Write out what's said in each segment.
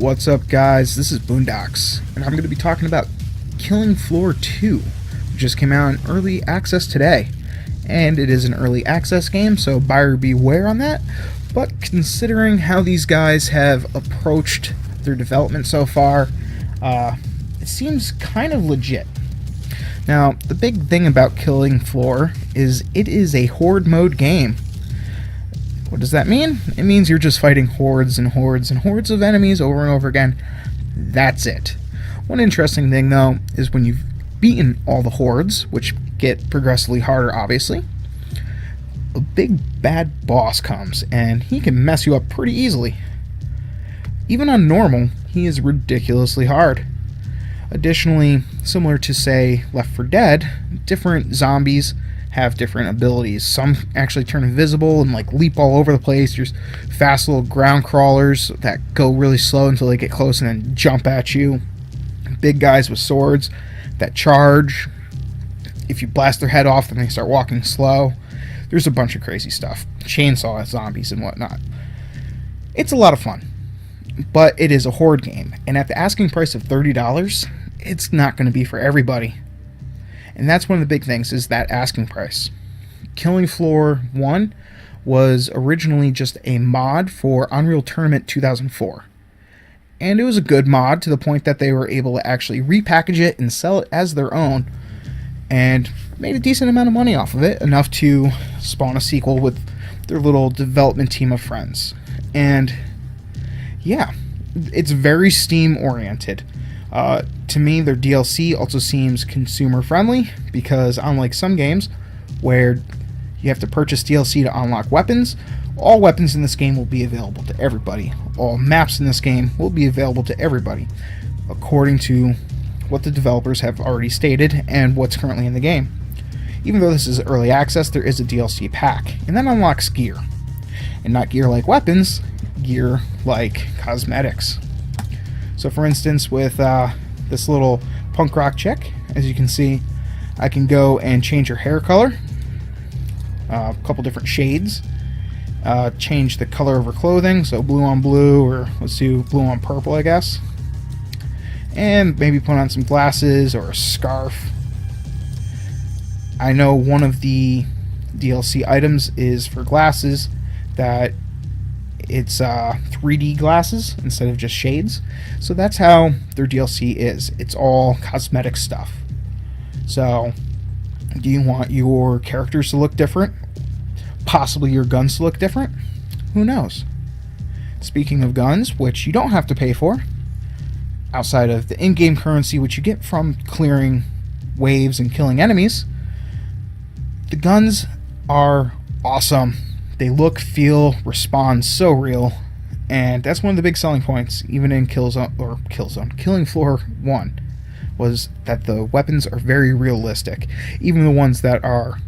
What's up, guys? This is Boondocks, and I'm going to be talking about Killing Floor 2, which just came out in early access today. And it is an early access game, so buyer beware on that. But considering how these guys have approached their development so far, it seems kind of legit. Now, the big thing about Killing Floor is it is a horde mode game. What does that mean? It means you're just fighting hordes and hordes and hordes of enemies over and over again. That's it. One interesting thing, though, is when you've beaten all the hordes, which get progressively harder, obviously, a big bad boss comes, and he can mess you up pretty easily. Even on normal, he is ridiculously hard. Additionally, similar to, say, Left 4 Dead, different zombies have different abilities. Some actually turn invisible and leap all over the place. There's fast little ground crawlers that go really slow until they get close and then jump at you. Big guys with swords that charge. If you blast their head off, then they start walking slow. There's a bunch of crazy stuff. Chainsaw zombies and whatnot. It's a lot of fun, but it is a horde game, and at the asking price of $30, it's not going to be for everybody. And that's one of the big things, is that asking price. Killing Floor 1 was originally just a mod for Unreal Tournament 2004. And it was a good mod to the point that they were able to actually repackage it and sell it as their own, and made a decent amount of money off of it, enough to spawn a sequel with their little development team of friends. And yeah, it's very Steam oriented. To me, their DLC also seems consumer friendly, because unlike some games where you have to purchase DLC to unlock weapons, all weapons in this game will be available to everybody. All maps in this game will be available to everybody, according to what the developers have already stated and what's currently in the game. Even though this is early access, there is a DLC pack, and that unlocks gear. And not gear like weapons, gear like cosmetics. So for instance, with this little punk rock chick, as you can see, I can go and change her hair color, a couple different shades, change the color of her clothing, so blue on blue, or let's do blue on purple, I guess, and maybe put on some glasses or a scarf. I know one of the DLC items is for glasses, that it's 3D glasses instead of just shades. So that's how their DLC is. It's all cosmetic stuff. So, do you want your characters to look different? Possibly your guns to look different? Who knows? Speaking of guns, which you don't have to pay for, outside of the in-game currency which you get from clearing waves and killing enemies, the guns are awesome. They look, feel, respond so real, and that's one of the big selling points, even in Killing Floor 1, was that the weapons are very realistic, even the ones that are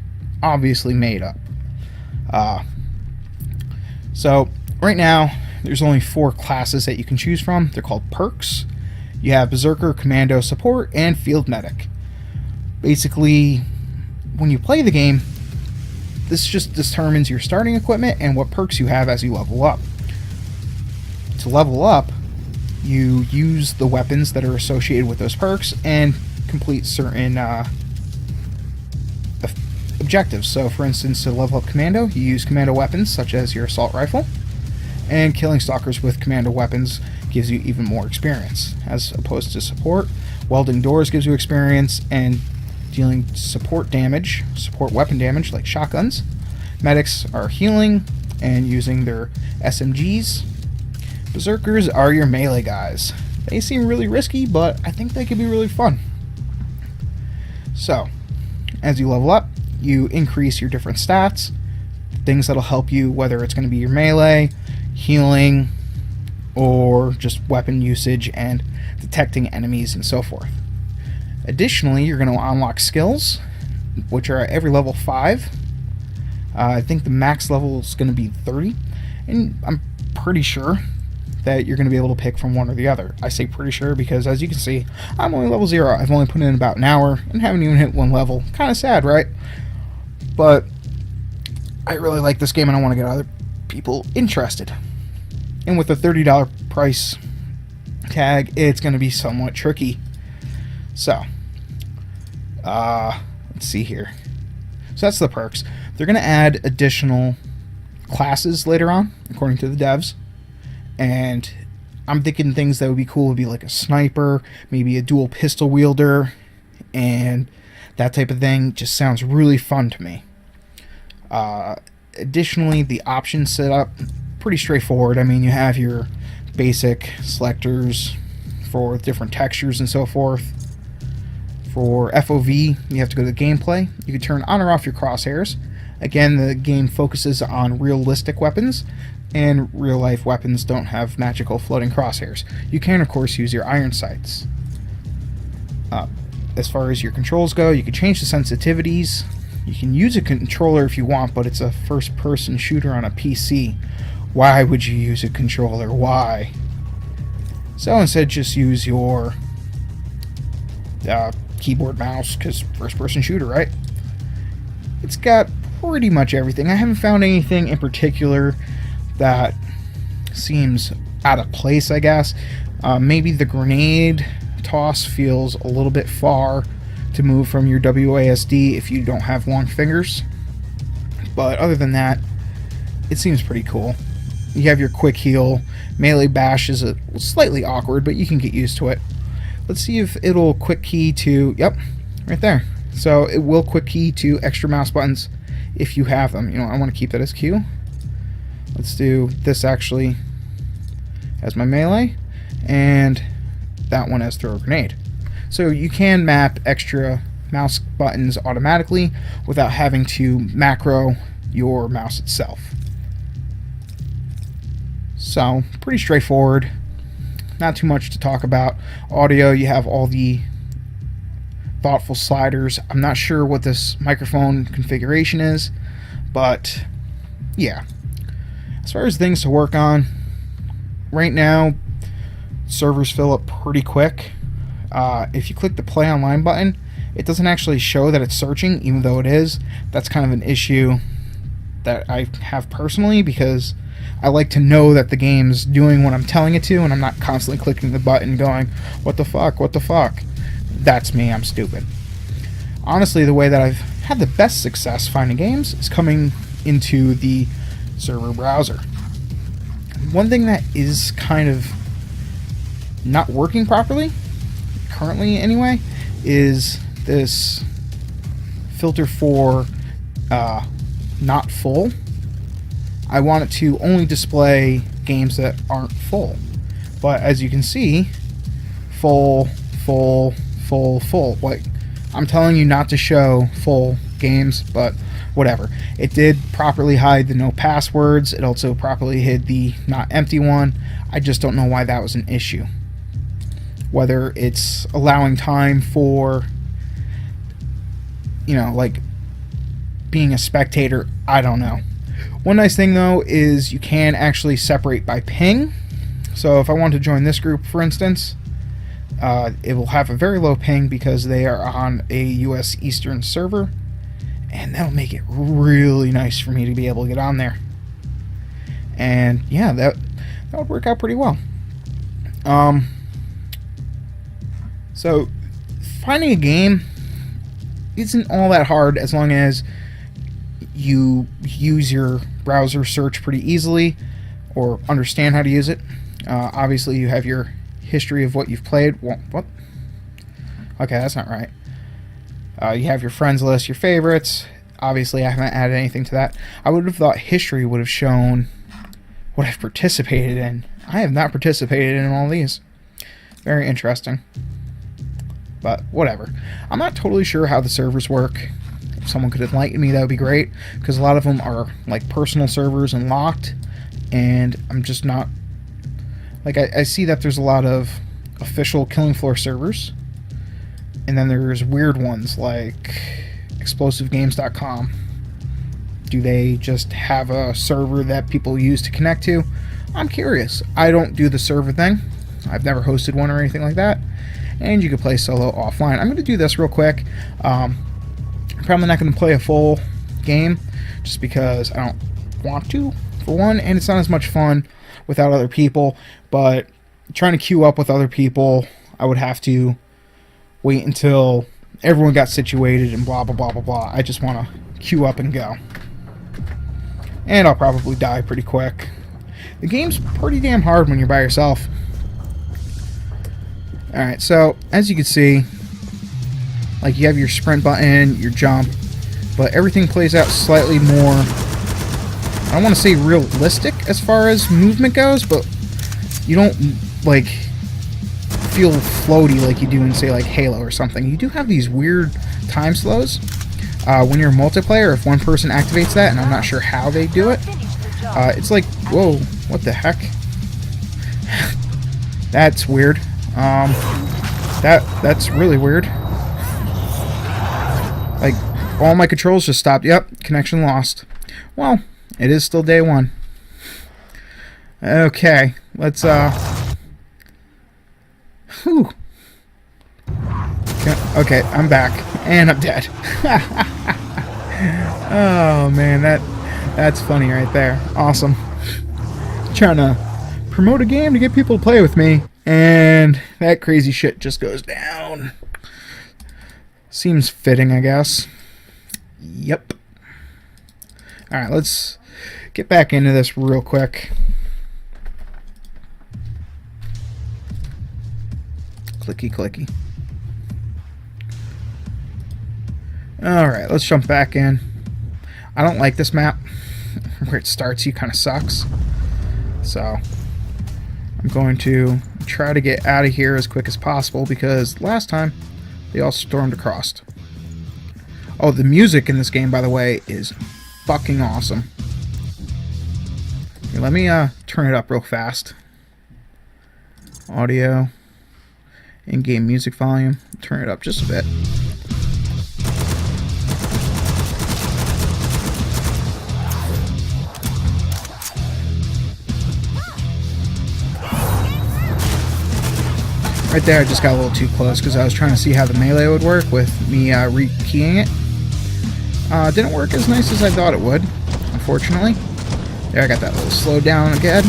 obviously made up. So, right now, there's only 4 classes that you can choose from. They're called perks. You have Berserker, Commando, Support, and Field Medic. Basically, when you play the game, this just determines your starting equipment and what perks you have as you level up. To level up, you use the weapons that are associated with those perks and complete certain objectives. So, for instance, to level up Commando, you use Commando weapons such as your assault rifle, and killing stalkers with Commando weapons gives you even more experience, as opposed to Support. Welding doors gives you experience, and dealing support weapon damage like shotguns. Medics are healing and using their SMGs. Berserkers are your melee guys. They seem really risky, but I think they could be really fun. So, as you level up, you increase your different stats, things that'll help you, whether it's going to be your melee, healing, or just weapon usage and detecting enemies and so forth. Additionally, you're going to unlock skills, which are at every level 5. I think the max level is going to be 30, and I'm pretty sure that you're going to be able to pick from one or the other. I say pretty sure because, as you can see, I'm only level 0. I've only put in about an hour and haven't even hit 1 level. Kind of sad, right? But I really like this game and I want to get other people interested. And with a $30 price, tag, it's going to be somewhat tricky. So, let's see here. So that's the perks. They're going to add additional classes later on, according to the devs. And I'm thinking things that would be cool would be like a sniper, maybe a dual pistol wielder, and that type of thing just sounds really fun to me. Additionally, the options setup, pretty straightforward. I mean, you have your basic selectors for different textures and so forth. For FOV, you have to go to the gameplay. You can turn on or off your crosshairs. Again, the game focuses on realistic weapons, and real-life weapons don't have magical floating crosshairs. You can, of course, use your iron sights. As far as your controls go, you can change the sensitivities. You can use a controller if you want, but it's a first-person shooter on a PC. Why would you use a controller? Why? So instead, just use your keyboard, mouse, because first-person shooter, right? It's got pretty much everything. I haven't found anything in particular that seems out of place, I guess. Maybe the grenade toss feels a little bit far to move from your WASD if you don't have long fingers. But other than that, it seems pretty cool. You have your quick heal. Melee bash is slightly awkward, but you can get used to it. Let's see if it'll quick key to... Yep, right there. So it will quick key to extra mouse buttons if you have them. You know, I want to keep that as Q. Let's do this actually as my melee, and that one as throw a grenade. So you can map extra mouse buttons automatically without having to macro your mouse itself. So pretty straightforward. Not too much to talk about. Audio, you have all the thoughtful sliders. I'm not sure what this microphone configuration is, but yeah. As far as things to work on, right now, servers fill up pretty quick. If you click the play online button, it doesn't actually show that it's searching, even though it is. That's kind of an issue that I have personally, because I like to know that the game's doing what I'm telling it to, and I'm not constantly clicking the button going, what the fuck, what the fuck? That's me, I'm stupid. Honestly, the way that I've had the best success finding games is coming into the server browser. One thing that is kind of not working properly, currently anyway, is this filter for not full. I want it to only display games that aren't full. But as you can see, full, full, full, full. Like, I'm telling you not to show full games, but whatever. It did properly hide the no passwords. It also properly hid the not empty one. I just don't know why that was an issue. Whether it's allowing time for, you know, like being a spectator, I don't know. One nice thing though is you can actually separate by ping. So if I want to join this group, for instance, it will have a very low ping because they are on a US Eastern server, and that'll make it really nice for me to be able to get on there. And yeah, that would work out pretty well. So finding a game isn't all that hard as long as you use your browser search pretty easily or understand how to use it. Obviously you have your history of what you've played. What? Okay, that's not right. You have your friends list, your favorites. Obviously I haven't added anything to that. I would have thought history would have shown what I've participated in. I have not participated in all these. Very interesting. But whatever. I'm not totally sure how the servers work. If someone could enlighten me, that would be great, because a lot of them are like personal servers and locked, and I'm just not like, I see that there's a lot of official Killing Floor servers, and then there's weird ones like explosivegames.com. Do they just have a server that people use to connect to? I'm curious. I don't do the server thing. I've never hosted one or anything like that. And you can play solo offline. I'm going to do this real quick. I'm probably not going to play a full game just because I don't want to, for one, and it's not as much fun without other people. But trying to queue up with other people, I would have to wait until everyone got situated and blah blah blah blah blah. I just want to queue up and go. And I'll probably die pretty quick. The game's pretty damn hard when you're by yourself. Alright, so as you can see, like you have your sprint button, your jump, but everything plays out slightly more, I don't want to say realistic as far as movement goes, but you don't like feel floaty like you do in say like Halo or something. You do have these weird time slows when you're in multiplayer. If one person activates that, and I'm not sure how they do it, it's like, whoa, what the heck? That's weird. That's really weird. Like, all my controls just stopped. Yep, connection lost. Well, it is still day one. Okay, let's, whew. Okay, I'm back. And I'm dead. Oh, man, that's funny right there. Awesome. Trying to promote a game to get people to play with me, and that crazy shit just goes down. Seems fitting, I guess. Yep. Alright, let's get back into this real quick. Clicky, clicky. Alright, let's jump back in. I don't like this map. Where it starts you kind of sucks. So, I'm going to try to get out of here as quick as possible, because last time they all stormed across. Oh, the music in this game, by the way, is fucking awesome. Here, let me turn it up real fast. Audio. In-game music volume. Turn it up just a bit. Right there, I just got a little too close because I was trying to see how the melee would work with me re-keying it. Didn't work as nice as I thought it would, unfortunately. There, I got that little slow down again.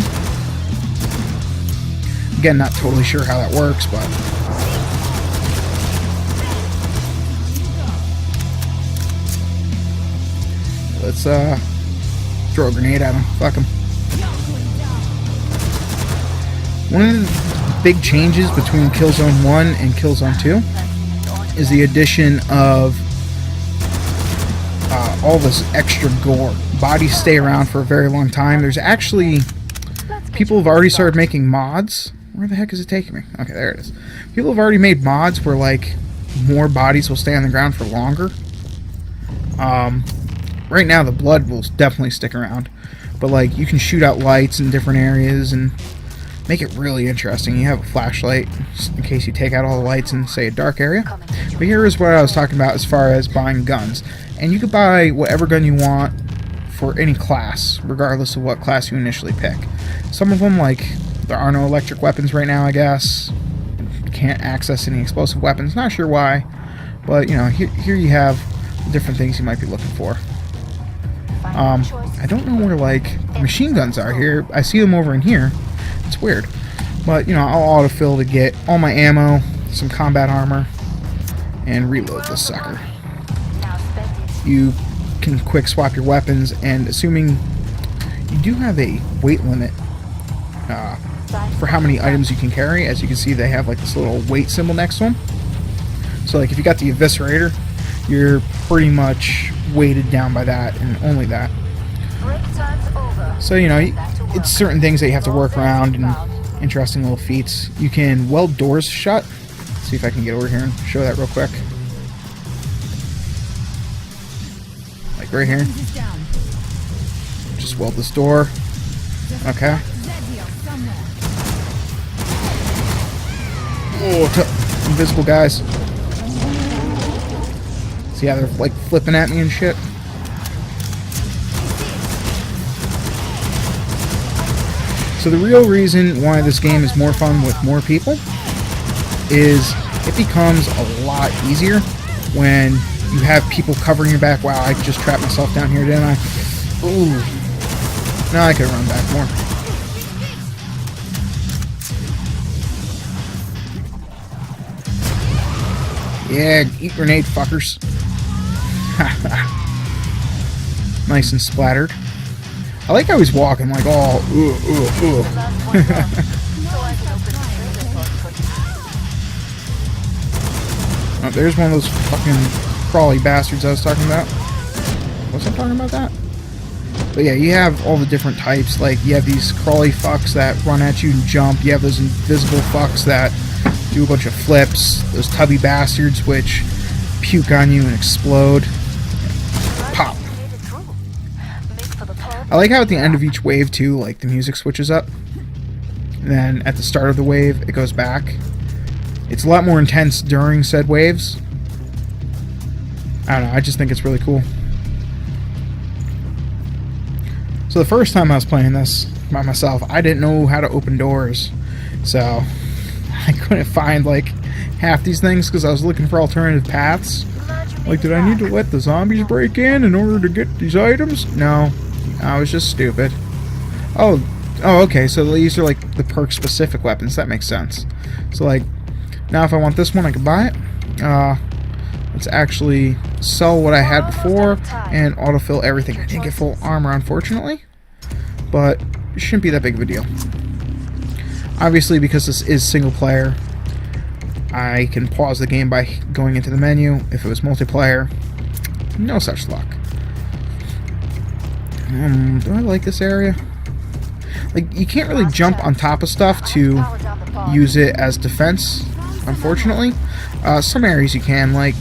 Again, not totally sure how that works, but... let's throw a grenade at him. Fuck him. One of the big changes between Killzone 1 and Killzone 2 is the addition of all this extra gore. Bodies stay around for a very long time. There's actually... people have already started making mods. Where the heck is it taking me? Okay, there it is. People have already made mods where, like, more bodies will stay on the ground for longer. Right now, the blood will definitely stick around. But, like, you can shoot out lights in different areas and make it really interesting. You have a flashlight in case you take out all the lights in, say, a dark area. But here is what I was talking about as far as buying guns. And you could buy whatever gun you want for any class, regardless of what class you initially pick. Some of them, like, there are no electric weapons right now, I guess. You can't access any explosive weapons. Not sure why. But, you know, here you have different things you might be looking for. I don't know where, like, machine guns are here. I see them over in here. It's weird. But, you know, I'll autofill to get all my ammo, some combat armor, and reload this sucker. You can quick swap your weapons, and assuming you do have a weight limit for how many items you can carry, as you can see they have like this little weight symbol next to them. So like if you got the Eviscerator, you're pretty much weighted down by that and only that. So, you know, it's certain things that you have to work around and interesting little feats. You can weld doors shut. Let's see if I can get over here and show that real quick. Like right here. Just weld this door. Okay. Oh, invisible guys. See how they're like flipping at me and shit? So the real reason why this game is more fun with more people is it becomes a lot easier when you have people covering your back. Wow, I just trapped myself down here, didn't I? Ooh. Now I could run back more. Yeah, eat grenade, fuckers. Nice and splattered. I like how he's walking like all Oh, there's one of those fucking crawly bastards I was talking about. Was I talking about that? But yeah, you have all the different types. Like, you have these crawly fucks that run at you and jump. You have those invisible fucks that do a bunch of flips. Those tubby bastards which puke on you and explode. Pop. I like how at the end of each wave, too, like, the music switches up. And then at the start of the wave, it goes back. It's a lot more intense during said waves. I don't know, I just think it's really cool. So the first time I was playing this by myself, I didn't know how to open doors. So I couldn't find like half these things because I was looking for alternative paths. Like, did I need to let the zombies break in order to get these items? No, I was just stupid. Oh, okay, so these are like the perk specific weapons. That makes sense. So like, now if I want this one, I can buy it. Let's actually sell what I had before and autofill everything. I didn't get full armor, unfortunately, but it shouldn't be that big of a deal. Obviously, because this is single player, I can pause the game by going into the menu. If it was multiplayer, no such luck. Do I like this area? Like, you can't really jump on top of stuff to use it as defense, unfortunately. Some areas you can, like,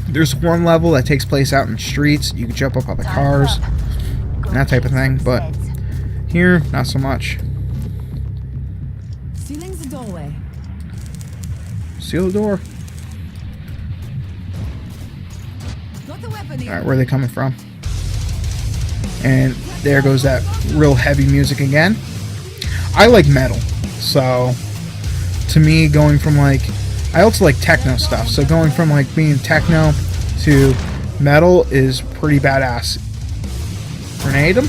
there's one level that takes place out in the streets. You can jump up on the cars and that type of thing, but here, not so much. Sealing the doorway. Seal the door. Alright, where are they coming from? And there goes that real heavy music again. I like metal, so to me, going from like, I also like techno stuff, so going from like being techno to metal is pretty badass. Grenade him.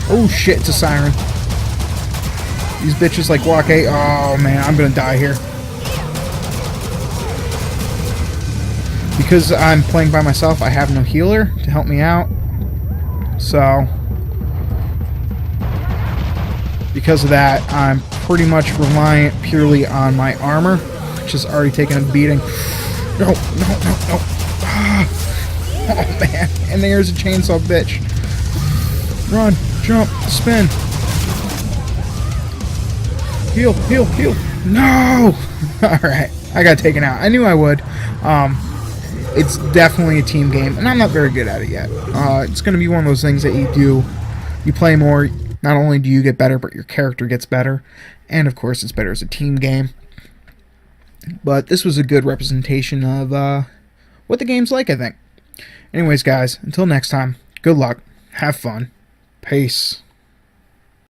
Oh shit, it's a siren. These bitches like walk eight. Oh man, I'm gonna die here. Because I'm playing by myself, I have no healer to help me out. So because of that, I'm pretty much reliant purely on my armor, which has already taken a beating. No. Oh man, and there's a chainsaw bitch. Run, jump, spin. Heal. No! Alright, I got taken out. I knew I would. It's definitely a team game, and I'm not very good at it yet. It's going to be one of those things that you play more. Not only do you get better, but your character gets better. And, of course, it's better as a team game. But this was a good representation of what the game's like, I think. Anyways, guys, until next time, good luck. Have fun. Peace.